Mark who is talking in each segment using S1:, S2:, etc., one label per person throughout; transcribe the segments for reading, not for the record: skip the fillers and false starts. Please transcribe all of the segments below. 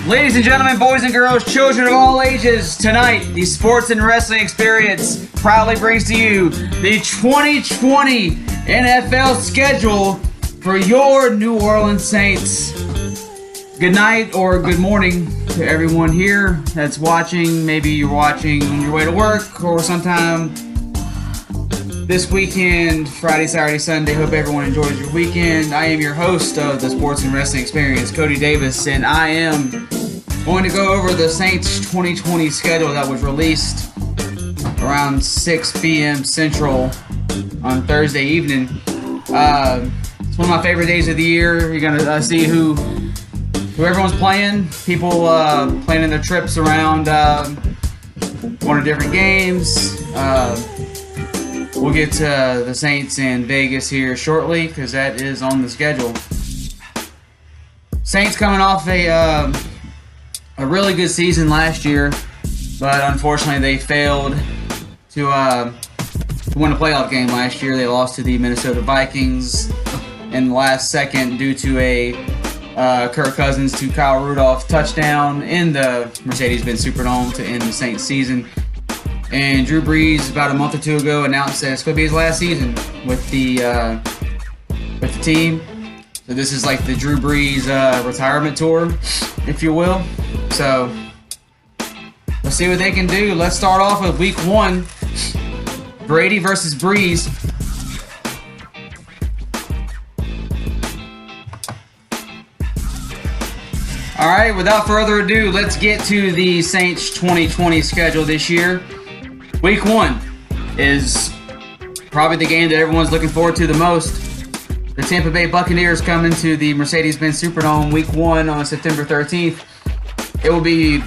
S1: Ladies and gentlemen, boys and girls, children of all ages, tonight the Sports and Wrestling Experience proudly brings to you the 2020 NFL schedule for your New Orleans Saints. Good night or good morning to everyone here that's watching. Maybe you're watching on your way to work or sometime this weekend, Friday, Saturday, Sunday. Hope everyone enjoys your weekend. I am your host of the Sports and Wrestling Experience, Cody Davis, and I am going to go over the Saints 2020 schedule that was released around 6 p.m. Central on Thursday evening. It's one of my favorite days of the year. You're going to see who everyone's playing. People planning their trips around one of different games. We'll get to the Saints in Vegas here shortly because that is on the schedule. Saints coming off a really good season last year, but unfortunately they failed to win a playoff game last year. They lost to the Minnesota Vikings in the last second due to a Kirk Cousins to Kyle Rudolph touchdown in the Mercedes-Benz Superdome to end the Saints season. And Drew Brees, about a month or two ago, announced that it's going to be his last season with the team. So this is like the Drew Brees retirement tour, if you will. So let's see what they can do. Let's start off with Week 1, Brady versus Brees. All right, without further ado, let's get to the Saints 2020 schedule this year. Week 1 is probably the game that everyone's looking forward to the most. The Tampa Bay Buccaneers come into the Mercedes-Benz Superdome Week 1 on September 13th. It will be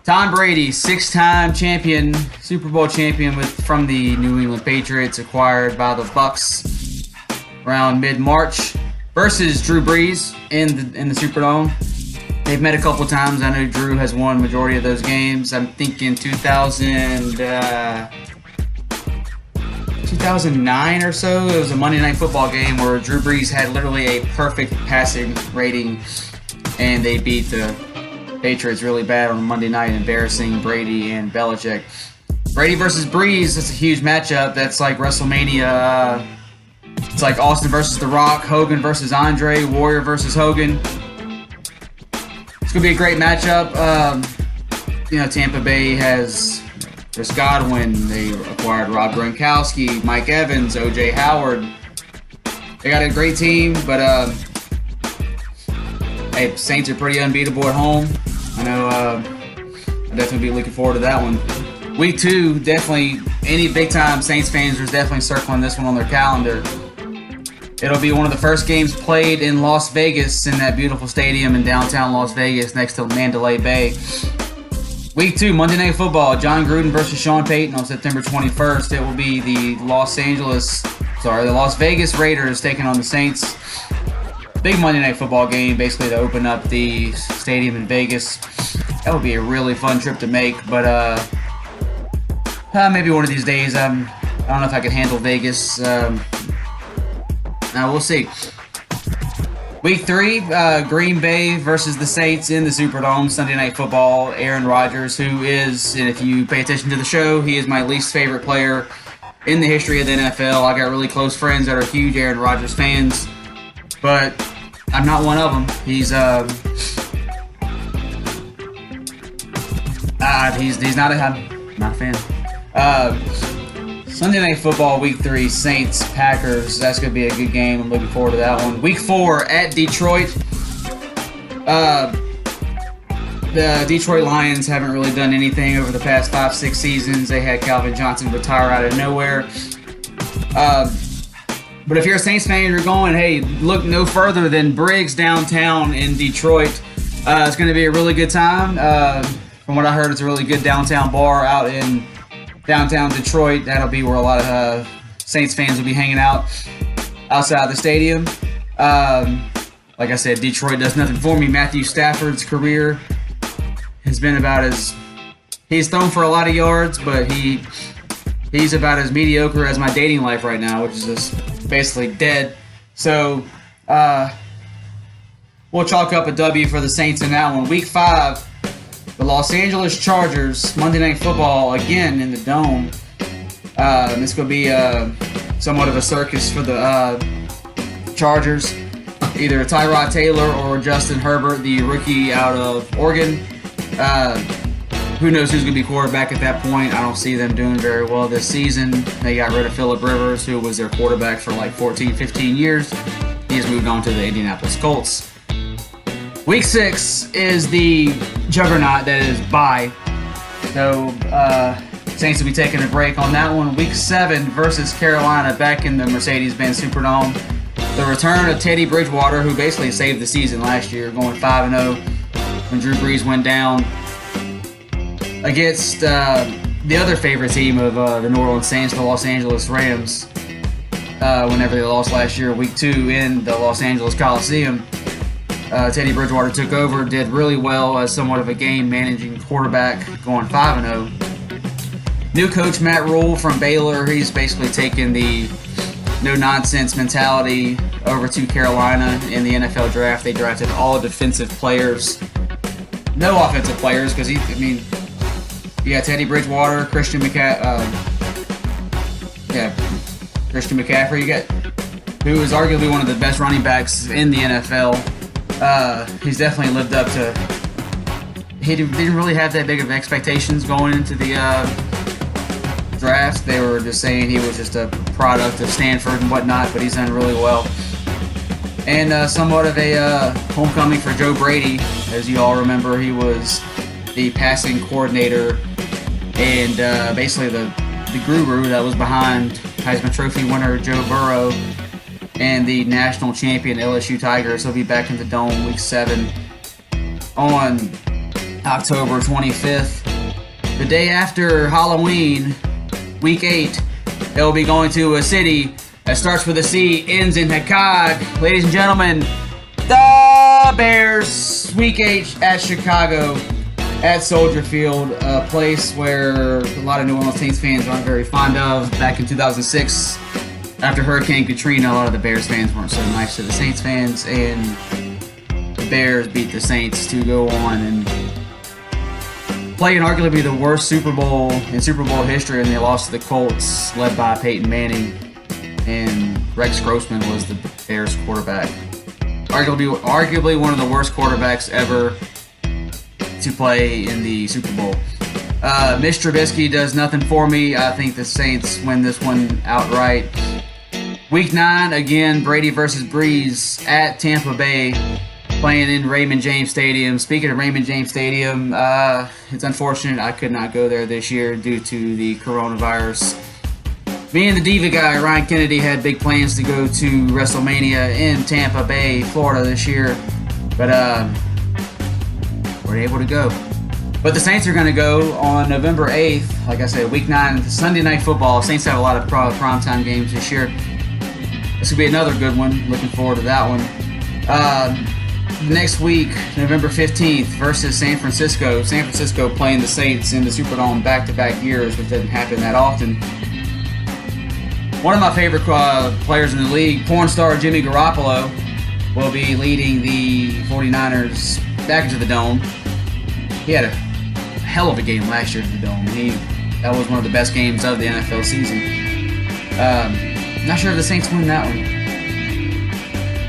S1: Tom Brady, 6-time champion, Super Bowl champion from the New England Patriots, acquired by the Bucs around mid-March, versus Drew Brees in the Superdome. They've met a couple times. I know Drew has won majority of those games. I'm thinking 2009 or so. It was a Monday Night Football game where Drew Brees had literally a perfect passing rating, and they beat the Patriots really bad on Monday night, embarrassing Brady and Belichick. Brady versus Brees, that's a huge matchup. That's like WrestleMania. It's like Austin versus The Rock, Hogan versus Andre, Warrior versus Hogan. It's going to be a great matchup. Tampa Bay has Chris Godwin. They acquired Rob Gronkowski, Mike Evans, O.J. Howard. They got a great team, but hey, Saints are pretty unbeatable at home. I know I'll definitely be looking forward to that one. Week 2, definitely any big-time Saints fans are definitely circling this one on their calendar. It'll be one of the first games played in Las Vegas, in that beautiful stadium in downtown Las Vegas next to Mandalay Bay. Week 2, Monday Night Football, John Gruden versus Sean Payton on September 21st. It will be the Las Vegas Raiders taking on the Saints. Big Monday Night Football game, basically to open up the stadium in Vegas. That would be a really fun trip to make, but maybe one of these days. I don't know if I can handle Vegas. We'll see. Week 3, Green Bay versus the Saints in the Superdome, Sunday Night Football. Aaron Rodgers, who is, and if you pay attention to the show, he is my least favorite player in the history of the NFL. I got really close friends that are huge Aaron Rodgers fans, but I'm not one of them. He's not I'm not a fan. Sunday Night Football, Week 3, Saints, Packers. That's going to be a good game. I'm looking forward to that one. Week 4, at Detroit. The Detroit Lions haven't really done anything over the past 5-6 seasons. They had Calvin Johnson retire out of nowhere. But if you're a Saints fan, you're going, hey, look no further than Briggs downtown in Detroit. It's going to be a really good time. From what I heard, it's a really good downtown bar out in downtown Detroit. That'll be where a lot of Saints fans will be hanging out outside the stadium. Like I said, Detroit does nothing for me. Matthew Stafford's career has been he's thrown for a lot of yards, but he's about as mediocre as my dating life right now, which is just basically dead. So We'll chalk up a W for the Saints in that one. Week 5, the Los Angeles Chargers, Monday Night Football, again in the Dome. This could be somewhat of a circus for the Chargers. Either Tyrod Taylor or Justin Herbert, the rookie out of Oregon. Who knows who's going to be quarterback at that point. I don't see them doing very well this season. They got rid of Phillip Rivers, who was their quarterback for like 14, 15 years. He has moved on to the Indianapolis Colts. Week 6 is the juggernaut that is bye. So, Saints will be taking a break on that one. Week 7 versus Carolina back in the Mercedes-Benz Superdome. The return of Teddy Bridgewater, who basically saved the season last year, going 5-0 when Drew Brees went down, against the other favorite team of the New Orleans Saints, the Los Angeles Rams, whenever they lost last year, Week 2 in the Los Angeles Coliseum. Teddy Bridgewater took over, did really well as somewhat of a game-managing quarterback, going 5-0. New coach Matt Rule from Baylor, he's basically taken the no-nonsense mentality over to Carolina in the NFL draft. They drafted all defensive players, no offensive players, because you got Teddy Bridgewater, Christian McCaffrey, who is arguably one of the best running backs in the NFL. He's definitely lived up to. He didn't really have that big of expectations going into the draft. They were just saying he was just a product of Stanford and whatnot, but he's done really well. And somewhat of a homecoming for Joe Brady. As you all remember, he was the passing coordinator and basically the guru that was behind Heisman Trophy winner Joe Burrow and the national champion LSU Tigers. He'll be back in the Dome Week 7 on October 25th. The day after Halloween, Week 8, they'll be going to a city that starts with a C, ends in Hagag. Ladies and gentlemen, the Bears, Week 8 at Chicago, at Soldier Field, a place where a lot of New Orleans Saints fans aren't very fond of. Back in 2006, after Hurricane Katrina, a lot of the Bears fans weren't so nice to the Saints fans, and the Bears beat the Saints to go on and play in arguably the worst Super Bowl in Super Bowl history, and they lost to the Colts, led by Peyton Manning, and Rex Grossman was the Bears quarterback. Arguably one of the worst quarterbacks ever to play in the Super Bowl. Mitch Trubisky does nothing for me. I think the Saints win this one outright. Week 9, again, Brady versus Brees at Tampa Bay, playing in Raymond James Stadium. Speaking of Raymond James Stadium, it's unfortunate I could not go there this year due to the coronavirus. Me and the Diva guy, Ryan Kennedy, had big plans to go to WrestleMania in Tampa Bay, Florida this year, but we're able to go. But the Saints are going to go on November 8th. Like I said, Week 9, Sunday Night Football. Saints have a lot of primetime games this year. This will be another good one. Looking forward to that one. Next week, November 15th, versus San Francisco. San Francisco playing the Saints in the Superdome back-to-back years, which doesn't happen that often. One of my favorite players in the league, porn star Jimmy Garoppolo, will be leading the 49ers back into the Dome. He had a hell of a game last year in the Dome. That was one of the best games of the NFL season. Not sure if the Saints win that one.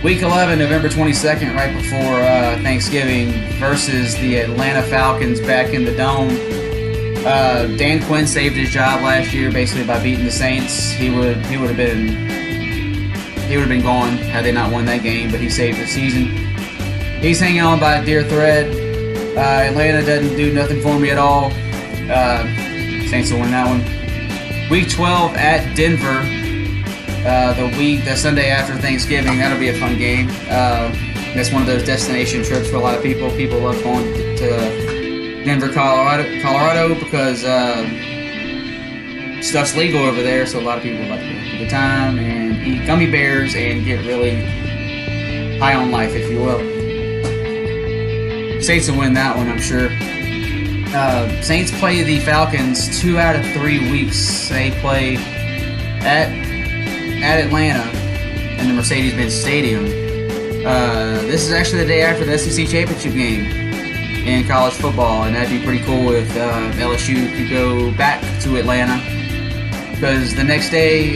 S1: Week 11, November 22nd, right before Thanksgiving, versus the Atlanta Falcons back in the Dome. Dan Quinn saved his job last year basically by beating the Saints. He would have been gone had they not won that game, but he saved the season. He's hanging on by a dear thread. Atlanta doesn't do nothing for me at all. Saints will win that one. Week 12 at Denver. The Sunday after Thanksgiving. That'll be a fun game. That's one of those destination trips for a lot of people. People love going to Denver, Colorado because stuff's legal over there, so a lot of people like to have a good time and eat gummy bears and get really high on life, if you will. Saints will win that one, I'm sure. Saints play the Falcons 2 out of 3 weeks. They play at Atlanta in the Mercedes-Benz Stadium. This is actually the day after the SEC championship game in college football, and that'd be pretty cool if LSU could go back to Atlanta, because the next day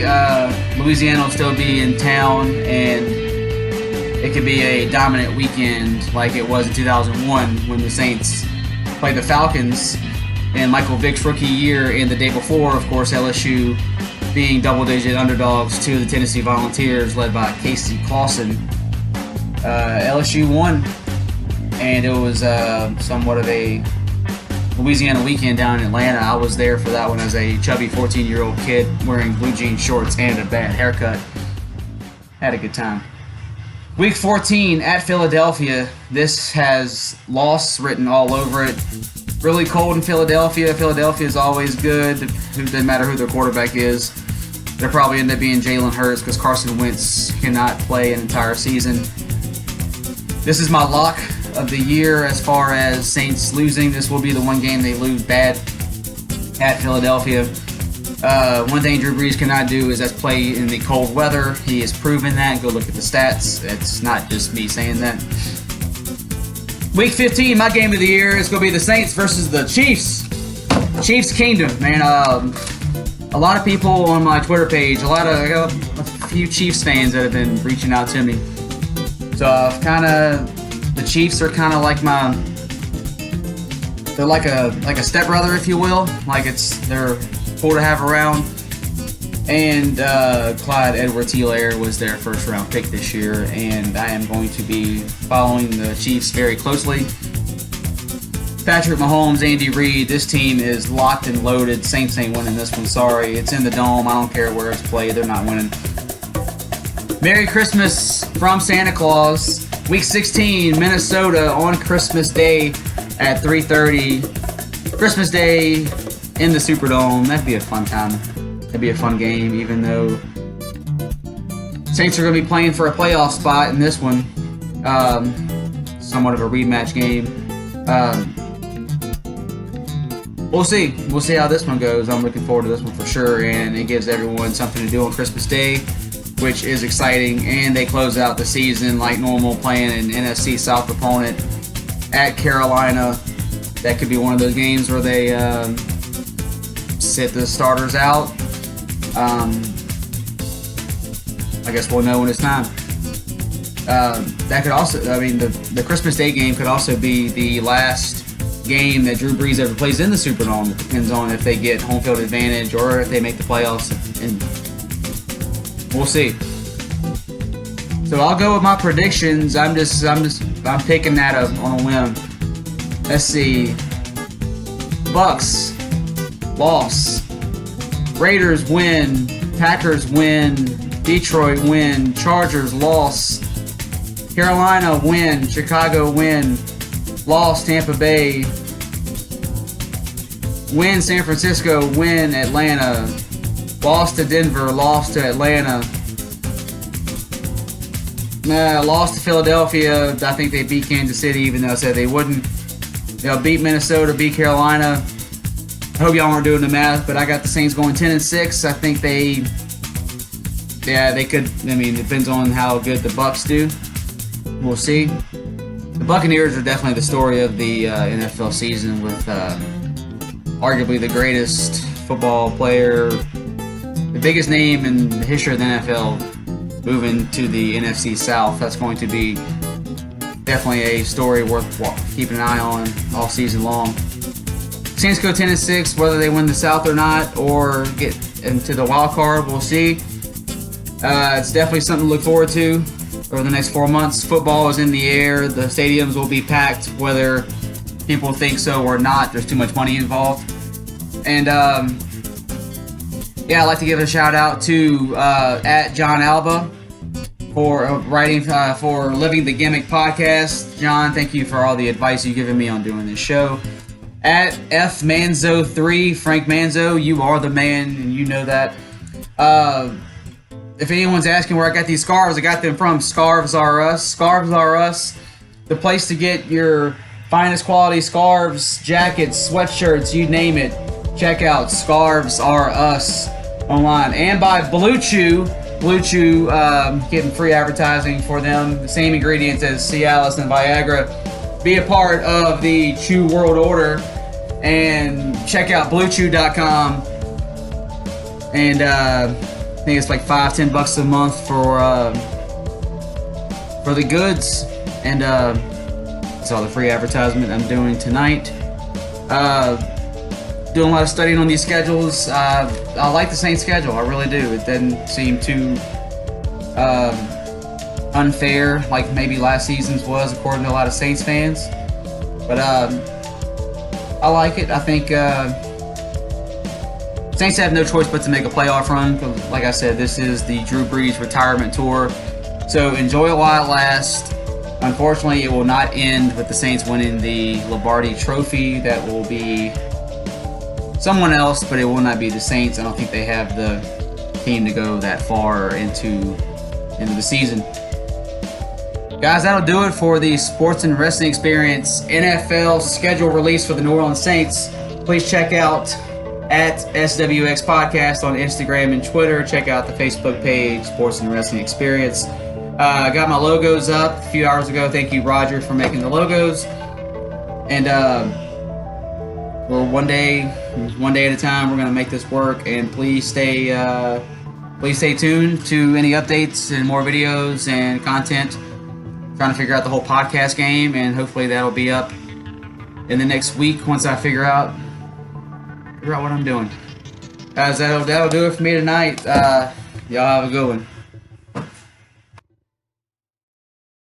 S1: Louisiana will still be in town, and it could be a dominant weekend like it was in 2001 when the Saints played the Falcons in Michael Vick's rookie year, and the day before, of course, LSU being double-digit underdogs to the Tennessee Volunteers led by Casey Clausen. LSU won, and it was somewhat of a Louisiana weekend down in Atlanta. I was there for that one as a chubby 14-year-old kid wearing blue jean shorts and a bad haircut. Had a good time. Week 14 at Philadelphia. This has loss written all over it. Really cold in Philadelphia. Philadelphia is always good. It doesn't matter who their quarterback is. They'll probably end up being Jalen Hurts because Carson Wentz cannot play an entire season. This is my lock of the year as far as Saints losing. This will be the one game they lose bad at Philadelphia. One thing Drew Brees cannot do is play in the cold weather. He has proven that. Go look at the stats. It's not just me saying that. Week 15, my game of the year is going to be the Saints versus the Chiefs. Chiefs Kingdom, man. A lot of people on my Twitter page, I got a few Chiefs fans that have been reaching out to me. So the Chiefs are kind of like they're like a stepbrother, if you will. They're cool to have around. And Clyde Edwards-Helaire was their first round pick this year, and I am going to be following the Chiefs very closely. Patrick Mahomes, Andy Reid, this team is locked and loaded. Saints ain't winning this one, sorry. It's in the Dome. I don't care where it's played. They're not winning. Merry Christmas from Santa Claus. Week 16, Minnesota on Christmas Day at 3:30. Christmas Day in the Superdome. That'd be a fun time. That'd be a fun game, even though Saints are going to be playing for a playoff spot in this one. Somewhat of a rematch game. We'll see. We'll see how this one goes. I'm looking forward to this one for sure, and it gives everyone something to do on Christmas Day, which is exciting. And they close out the season like normal, playing an NFC South opponent at Carolina. That could be one of those games where they sit the starters out. I guess we'll know when it's time. That could also, the Christmas Day game could also be the last game that Drew Brees ever plays in the Superdome. It depends on if they get home field advantage or if they make the playoffs, and we'll see. So I'll go with my predictions. I'm picking that up on a whim. Let's see. Bucks loss. Raiders win. Packers win. Detroit win. Chargers loss. Carolina win. Chicago win. Loss Tampa Bay. Win San Francisco. Win Atlanta. Loss to Denver. Loss to Atlanta. Lost to Philadelphia. I think they beat Kansas City, even though I said they wouldn't. They'll beat Minnesota, beat Carolina. I hope y'all aren't doing the math, but I got the Saints going 10-6. I think they could. It depends on how good the Bucks do. We'll see. The Buccaneers are definitely the story of the NFL season, with arguably the greatest football player, the biggest name in the history of the NFL, moving to the NFC South. That's going to be definitely a story worth keeping an eye on all season long. Saints go 10-6, whether they win the South or not, or get into the wild card, we'll see. It's definitely something to look forward to over the next 4 months. Football is in the air. The stadiums will be packed, whether people think so or not. There's too much money involved. And I'd like to give a shout out to at John Alba for writing for Living the Gimmick podcast. John, thank you for all the advice you've given me on doing this show. At F Manzo3, Frank Manzo, you are the man, and you know that. If anyone's asking where I got these scarves, I got them from Scarves R Us. Scarves R Us, the place to get your finest quality scarves, jackets, sweatshirts, you name it. Check out Scarves R Us online. And by Blue Chew, Blue Chew, getting free advertising for them. The same ingredients as Cialis and Viagra. Be a part of the Chew World Order and check out bluechew.com. And I think it's like $5-10 a month for the goods. And that's all the free advertisement I'm doing tonight. Doing a lot of studying on these schedules. I like the Saints schedule. I really do. It doesn't seem too unfair like maybe last season's was, according to a lot of Saints fans. But I like it. I think Saints have no choice but to make a playoff run. Like I said, this is the Drew Brees retirement tour. So enjoy it while it lasts. Unfortunately, it will not end with the Saints winning the Lombardi Trophy. That will be someone else, but it will not be the Saints. I don't think they have the team to go that far into the season. Guys, that'll do it for the Sports and Wrestling Experience NFL schedule release for the New Orleans Saints. Please check out at SWX Podcast on Instagram and Twitter. Check out the Facebook page, Sports and Wrestling Experience. I got my logos up a few hours ago. Thank you, Roger, for making the logos. And well, one day at a time, we're gonna make this work. And please stay tuned to any updates and more videos and content. Trying to figure out the whole podcast game, and hopefully that'll be up in the next week once I figure out what I'm doing. Guys, that'll do it for me tonight. Y'all have a good one.